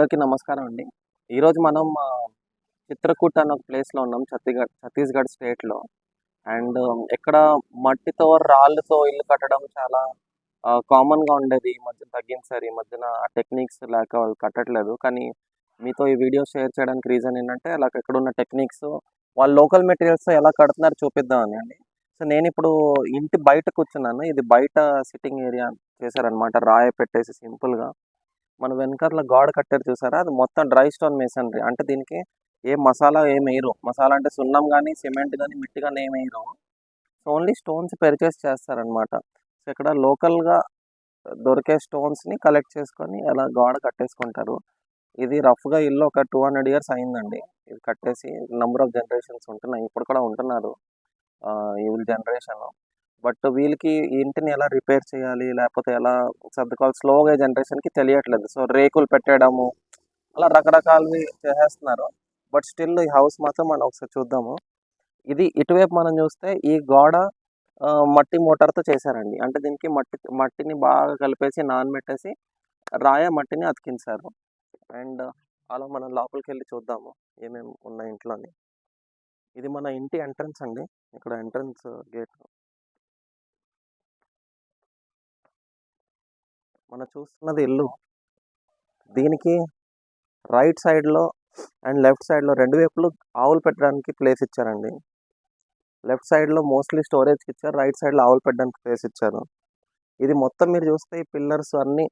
అందరికీ నమస్కారం అండి. ఈరోజు మనం చిత్రకూట్ అనే ఒక ప్లేస్లో ఉన్నాం, ఛత్తీస్గఢ్ స్టేట్లో. అండ్ ఇక్కడ మట్టితో రాళ్ళతో ఇల్లు కట్టడం చాలా కామన్గా ఉండేది. ఈ మధ్య తగ్గింది సార్. ఈ మధ్యన ఆ టెక్నిక్స్ లేక వాళ్ళు కట్టట్లేదు. కానీ మీతో ఈ వీడియో షేర్ చేయడానికి రీజన్ ఏంటంటే, అలా ఇక్కడ ఉన్న టెక్నిక్స్ వాళ్ళు లోకల్ మెటీరియల్స్తో ఎలా కడుతున్నారు చూపిద్దామని అండి. సో నేను ఇప్పుడు ఇంటి బయట కూర్చున్నాను. ఇది బయట సిట్టింగ్ ఏరియా చేశారనమాట, రాయి పెట్టేసి సింపుల్గా. మన వెనకాల గోడ కట్టారు చూసారా, అది మొత్తం డ్రై స్టోన్ మేసనరీ. అంటే దీనికి ఏ మసాలా ఏం వేయరు. మసాలా అంటే సున్నం కానీ సిమెంట్ కానీ మిట్టి కానీ ఏం వేయరు. సో ఓన్లీ స్టోన్స్ పర్చేస్ చేస్తారనమాట. సో ఇక్కడ లోకల్గా దొరికే స్టోన్స్ని కలెక్ట్ చేసుకొని అలా గోడ కట్టేసుకుంటారు. ఇది రఫ్గా ఇల్లు ఒక 200 years అయిందండి. ఇది కట్టేసి నెంబర్ ఆఫ్ జనరేషన్స్ ఉంటున్నాయి, ఇప్పుడు కూడా ఉంటున్నారు ఈ జనరేషన్. బట్ వీళ్ళకి ఈ ఇంటిని ఎలా రిపేర్ చేయాలి, లేకపోతే ఎలా సర్దుకోవాలి స్లోగా జనరేషన్కి తెలియట్లేదు. సో రేకులు పెట్టడము అలా రకరకాలవి చేసేస్తున్నారు. బట్ స్టిల్ ఈ హౌస్ మాత్రం మనం ఒకసారి చూద్దాము. ఇది ఇటువైపు మనం చూస్తే ఈ గోడ మట్టి మోటార్తో చేశారండి. అంటే దీనికి మట్టిని బాగా కలిపేసి నానబెట్టేసి మట్టిని అతికించారు. అండ్ అలా మనం లోపలికి వెళ్ళి చూద్దాము ఏమేమి ఉన్నాయి ఇంట్లోని. ఇది మన ఇంటి ఎంట్రన్స్ అండి. ఇక్కడ ఎంట్రన్స్ గేట్. మనం చూస్తున్నది ఇల్లు. దీనికి రైట్ సైడ్లో అండ్ లెఫ్ట్ సైడ్లో రెండు వైపులు ఆవులు పెట్టడానికి ప్లేస్ ఇచ్చారండి. లెఫ్ట్ సైడ్లో మోస్ట్లీ స్టోరేజ్కి ఇచ్చారు, రైట్ సైడ్లో ఆవులు పెట్టడానికి ప్లేస్ ఇచ్చారు. ఇది మొత్తం మీరు చూస్తే ఈ పిల్లర్స్ అన్నీ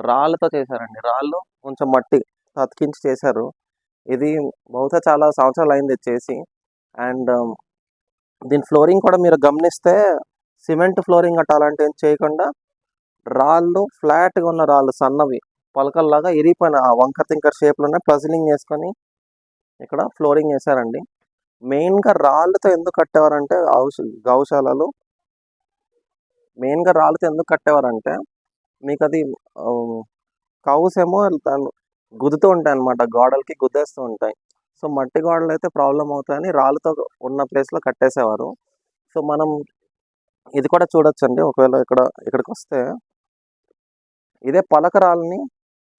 రాళ్ళతో చేశారండి. రాళ్ళు కొంచెం మట్టి అతికించి చేశారు. ఇది బహుశా చాలా సంవత్సరాలు అయింది చేసి. అండ్ దీని ఫ్లోరింగ్ కూడా మీరు గమనిస్తే సిమెంట్ ఫ్లోరింగ్ అట్ట అలాంటివి చేయకుండా రాళ్ళు ఫ్లాట్గా ఉన్న రాళ్ళు సన్నవి పలకల్లాగా ఇరిగిపోయిన ఆ వంకర్ తింకర్ షేప్లోనే పజిలింగ్ చేసుకొని ఇక్కడ ఫ్లోరింగ్ వేశారండి. మెయిన్గా రాళ్ళతో ఎందుకు కట్టేవారంటే గౌశాలలో మెయిన్గా రాళ్ళతో ఎందుకు కట్టేవారంటే, మీకు అది కౌస్ ఏమో దాన్ని గుద్దుతూ ఉంటాయి అన్నమాట, గోడలకి గుద్దేస్తూ ఉంటాయి. సో మట్టి గోడలు అయితే ప్రాబ్లం అవుతాయని రాళ్ళతో ఉన్న ప్లేస్లో కట్టేసేవారు. సో మనం ఇది కూడా చూడొచ్చండి. ఒకవేళ ఇక్కడికి వస్తే ఇదే పలకరాలని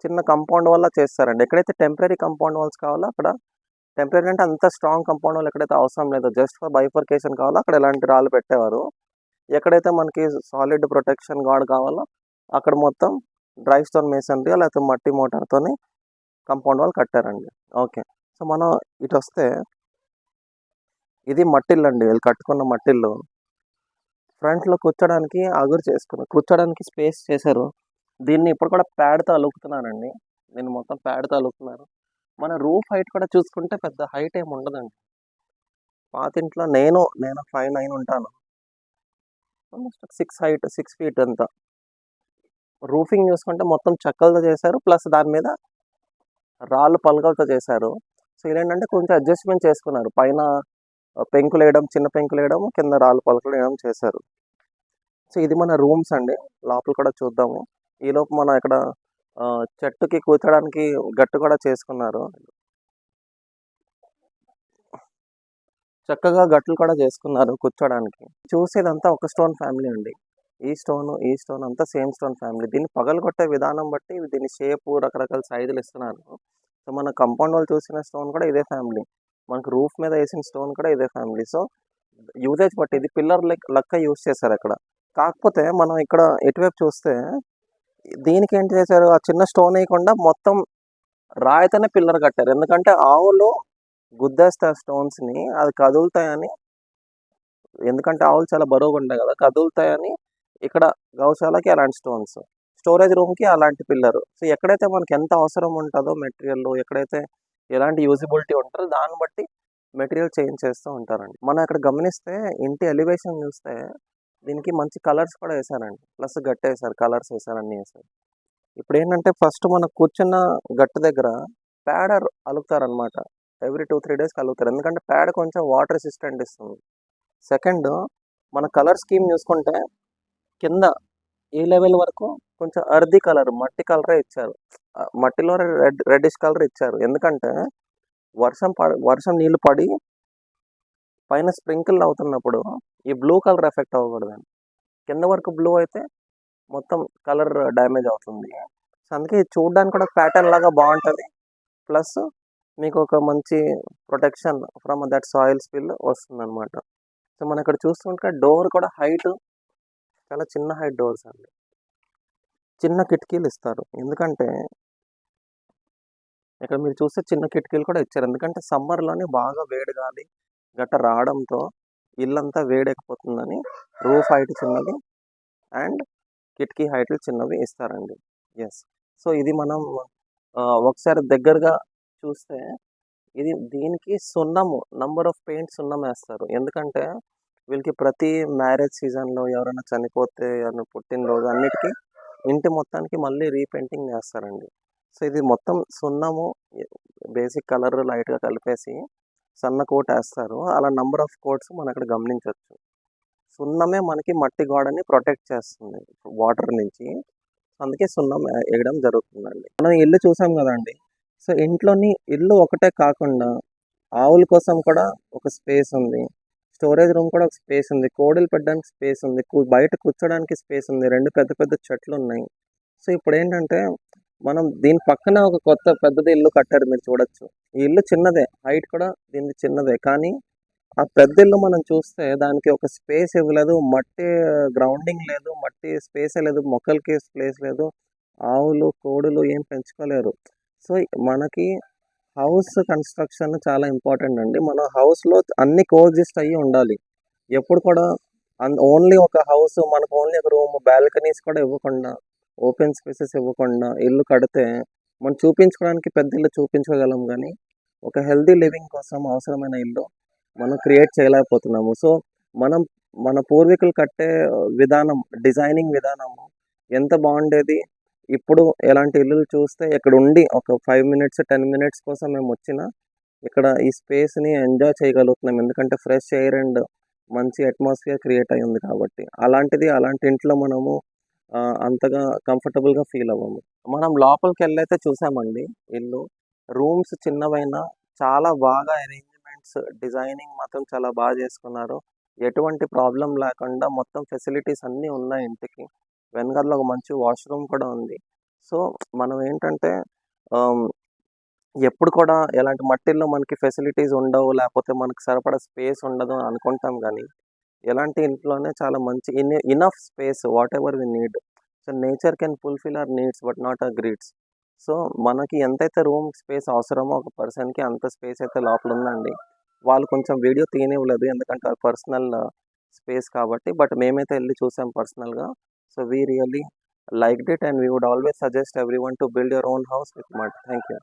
చిన్న కాంపౌండ్ వల్ల చేస్తారండి. ఎక్కడైతే టెంపరీ కాంపౌండ్ వాల్స్ కావాలో అక్కడ, టెంపరీ అంటే అంత స్ట్రాంగ్ కాంపౌండ్ వాల్ ఎక్కడైతే అవసరం లేదో జస్ట్ ఫర్ బైఫర్కేషన్ కావాలో అక్కడ ఇలాంటి రాళ్ళు పెట్టేవారు. ఎక్కడైతే మనకి సాలిడ్ ప్రొటెక్షన్ గార్డ్ కావాలో అక్కడ మొత్తం డ్రై స్టోన్ మేసనరీ లేకపోతే మట్టి మోటార్తోని కాంపౌండ్ వాల్ కట్టారండి. ఓకే, సో మనం ఇటు వస్తే ఇది మట్టిల్లు అండి. వీళ్ళు కట్టుకున్న మట్టిల్లు. ఫ్రంట్లో కూర్చోడానికి అగురు చేసుకున్నారు, కూర్చోడానికి స్పేస్ చేశారు. దీన్ని ఇప్పుడు కూడా ప్యాడ్తో అలుకుతున్నారండి. దీన్ని మొత్తం ప్యాడ్తో అలుకుతున్నారు. మన రూఫ్ హైట్ కూడా చూసుకుంటే పెద్ద హైట్ ఏమి ఉండదండి. పాతింట్లో నేను 5'9" ఉంటాను. ఆల్మోస్ట్ 6 feet అంతా. రూఫింగ్ చూసుకుంటే మొత్తం చెక్కలతో చేశారు, ప్లస్ దాని మీద రాళ్ళు పలకలతో చేశారు. సో ఇదేంటంటే కొంచెం అడ్జస్ట్మెంట్ చేసుకున్నారు. పైన పెంకులు వేయడం, చిన్న పెంకులు వేయడం, కింద రాళ్ళు పలకలు వేయడం చేశారు. సో ఇది మన రూమ్స్ అండి. లోపల కూడా చూద్దాము. ఈలోపు మనం ఇక్కడ చెట్టుకి కూర్చోడానికి గట్టు కూడా చేసుకున్నారు. చక్కగా గట్లు కూడా చేసుకున్నారు కూర్చోడానికి. చూసేదంతా ఒక స్టోన్ ఫ్యామిలీ అండి. ఈ స్టోన్ అంతా సేమ్ స్టోన్ ఫ్యామిలీ. దీన్ని పగలగొట్టే విధానం బట్టి దీని షేపు రకరకాల సైజులు ఇస్తున్నారు. సో మన కంపౌండ్ వాళ్ళు చూసిన స్టోన్ కూడా ఇదే ఫ్యామిలీ, మనకు రూఫ్ మీద వేసిన స్టోన్ కూడా ఇదే ఫ్యామిలీ. సో యూజేజ్ బట్టి ఇది పిల్లర్ లెక్క యూజ్ చేశారు అక్కడ. కాకపోతే మనం ఇక్కడ ఎటువైపు చూస్తే దీనికి ఏంటి చేశారు, ఆ చిన్న స్టోన్ వేయకుండా మొత్తం రాయితోనే పిల్లర్ కట్టారు. ఎందుకంటే ఆవులు గుద్దేస్తే స్టోన్స్ని అది కదులుతాయని, ఎందుకంటే ఆవులు చాలా బరువుగా ఉంటాయి కదా, కదులుతాయని ఇక్కడ గౌశాలకి అలాంటి స్టోన్స్, స్టోరేజ్ రూమ్కి అలాంటి పిల్లరు. సో ఎక్కడైతే మనకి ఎంత అవసరం ఉంటుందో మెటీరియల్, ఎక్కడైతే ఎలాంటి యూజిబిలిటీ ఉంటుందో దాన్ని బట్టి మెటీరియల్ చేంజ్ చేస్తూ ఉంటారండి. మనం ఇక్కడ గమనిస్తే ఇంటి ఎలివేషన్ చూస్తే దీనికి మంచి కలర్స్ కూడా వేసారండి, ప్లస్ గట్టు వేసారు, కలర్స్ వేసారు, అన్నీ వేసారు. ఇప్పుడు ఏంటంటే ఫస్ట్ మనం కూర్చున్న గట్టు దగ్గర ప్యాడ్ అలుకుతారనమాట. ఎవ్రీ 2-3 days కలుగుతారు, ఎందుకంటే ప్యాడ్ కొంచెం వాటర్ రెసిస్టెంట్ ఇస్తుంది. సెకండ్, మన కలర్ స్కీమ్ చూసుకుంటే కింద ఈ లెవెల్ వరకు కొంచెం అర్ది కలర్, మట్టి కలరే ఇచ్చారు. మట్టిలో రెడ్డిష్ కలర్ ఇచ్చారు. ఎందుకంటే వర్షం నీళ్ళు పడి పైన స్ప్రింకిల్ అవుతున్నప్పుడు ఈ బ్లూ కలర్ ఎఫెక్ట్ అవ్వకూడదండి. కింద వరకు బ్లూ అయితే మొత్తం కలర్ డ్యామేజ్ అవుతుంది. సో అందుకే ఇది చూడడానికి కూడా ప్యాటర్న్ లాగా బాగుంటుంది. ప్లస్ మీకు ఒక మంచి protection from that soil spill వస్తుందన్నమాట. సో మనం ఇక్కడ చూస్తుంటే డోర్ కూడా హైట్ చాలా చిన్న హైట్ డోర్స్ అండి. చిన్న కిటికీలు ఇస్తారు. ఎందుకంటే ఇక్కడ మీరు చూస్తే చిన్న కిటికీలు కూడా ఇచ్చారు. ఎందుకంటే సమ్మర్‌లోనే బాగా వేడి గాలి గట్ట రావడంతో ఇల్లంతా వేడెక్కిపోతుందని రూఫ్ హైట్ చిన్నది అండ్ కిటికీ హైట్లు చిన్నవి ఇస్తారండి. యెస్. సో ఇది మనం ఒకసారి దగ్గరగా చూస్తే దీనికి సున్నము నంబర్ ఆఫ్ పెయింట్ సున్నం వేస్తారు. ఎందుకంటే వీళ్ళకి ప్రతి మ్యారేజ్ సీజన్‌లో ఎవరైనా చనిపోతే, ఎవరైనా పుట్టినరోజు అన్నిటికి ఇంటి మొత్తానికి మళ్ళీ రీపెయింటింగ్ చేస్తారండి. సో ఇది మొత్తం సున్నము బేసిక్ కలర్ లైట్‌గా కలిపేసి సన్న కోట్ ఏస్తారు. అలా నంబర్ ఆఫ్ కోట్స్ మనం అక్కడ గమనించొచ్చు. సున్నమే మనకి మట్టి గోడని ప్రొటెక్ట్ చేస్తుంది వాటర్ నుంచి. అందుకే సున్నం ఎయడం జరుగుతుందండి. మనం ఇల్లు చూసాం గదండీ! సో ఇంట్లోని ఇల్లు ఒకటే కాకుండా ఆవుల కోసం కూడా ఒక స్పేస్ ఉంది. స్టోరేజ్ రూమ్ కూడా ఒక స్పేస్ ఉంది. కోడిలు పెట్టడానికి స్పేస్ ఉంది. బయట కూర్చోడానికి స్పేస్ ఉంది. 2 పెద్ద పెద్ద చెట్లున్నాయి. సో ఇప్పుడేంటంటే మనం దీని పక్కనే ఒక కొత్త పెద్దది ఇల్లు కట్టారు మీరు చూడొచ్చు. ఈ ఇల్లు చిన్నదే. హైట్ కూడా దీనిది చిన్నదే. కానీ ఆ పెద్ద ఇల్లు మనం చూస్తే దానికి ఒక స్పేస్ ఇవ్వలేదు. మట్టి గ్రౌండింగ్ లేదు. మట్టి స్పేసే లేదు. మొక్కలకి ప్లేస్ లేదు. ఆవులు, కోడులు ఏం పెంచుకోలేరు. సో మనకి హౌస్ కన్‌స్ట్రక్షన్ చాలా ఇంపార్టెంట్ అండి. మన హౌస్‌లో అన్నీ కోఎగ్జిస్ట్ అయ్యి ఉండాలి. ఎప్పుడు కూడా ఓన్లీ ఒక హౌస్ మనకు ఓన్లీ ఒక రూమ్, బాల్కనీస్ కూడా ఇవ్వకుండా, ఓపెన్ స్పేసెస్ ఇవ్వకుండా ఇల్లు కడితే మనం చూపించుకోవడానికి పెద్ద ఇల్లు చూపించగలం గానీ, ఒక హెల్తీ లివింగ్ కోసం అవసరమైన ఇల్లు మనం క్రియేట్ చేయలేకపోతున్నాము. సో మనం మన పూర్వీకులు కట్టే విధానం, డిజైనింగ్ విధానము ఎంత బాగుండేది. ఇప్పుడు ఎలాంటి ఇల్లులు చూస్తే ఇక్కడ ఉండి ఒక 5 మినిట్స్, 10 మినిట్స్ కోసం మేమొచ్చినా ఇక్కడ ఈ స్పేస్‌ని ఎంజాయ్ చేయగలుగుతున్నాం. ఎందుకంటే ఫ్రెష్ ఎయిర్ అండ్ మంచి అట్మాస్ఫియర్ క్రియేట్ అయ్యింది కాబట్టి. అలాంటి ఇంట్లో మనము అంతగా కంఫర్టబుల్‌గా ఫీల్ అవ్వము. మనం లోపలికెళ్ళైతే చూసామండి ఇల్లు. రూమ్స్ చిన్నవైనా చాలా బాగా అరేంజ్‌మెంట్స్, డిజైనింగ్ మాత్రం చాలా బాగా చేసుకున్నారు. ఎటువంటి ప్రాబ్లమ్ లేకుండా మొత్తం ఫెసిలిటీస్ అన్నీ ఉన్నాయి ఇంటికి. వెనకాల ఒక మంచి వాష్‌రూమ్ కూడా ఉంది. సో మనం ఏంటంటే ఆహ్, ఎప్పుడు కూడా ఎలాంటి మట్టిల్లో మనకి ఫెసిలిటీస్ ఉండవు. లేపోతే మనకు సరిపడా స్పేస్ ఉండదు అని అనుకుంటాం గానీ, ఎలాంటి ఇంట్లోనే చాలా మంచి enough space whatever we need. So nature can fulfil our needs but not our greeds. So మనకి ఎంతైతే రూమ్ స్పేస్ అవసరమో ఒక పర్సన్‌కి అంత స్పేస్ అయితే లోపల ఉందండి. వాళ్ళు కొంచెం వీడియో తీయనివ్వలేదు. ఎందుకంటే అది పర్సనల్ స్పేస్ కాబట్టి. బట్ మేమైతే ఎళ్లి చూసాం పర్సనల్‌గా. So we really liked it and we would always suggest everyone to build your own house with mud. Thank you.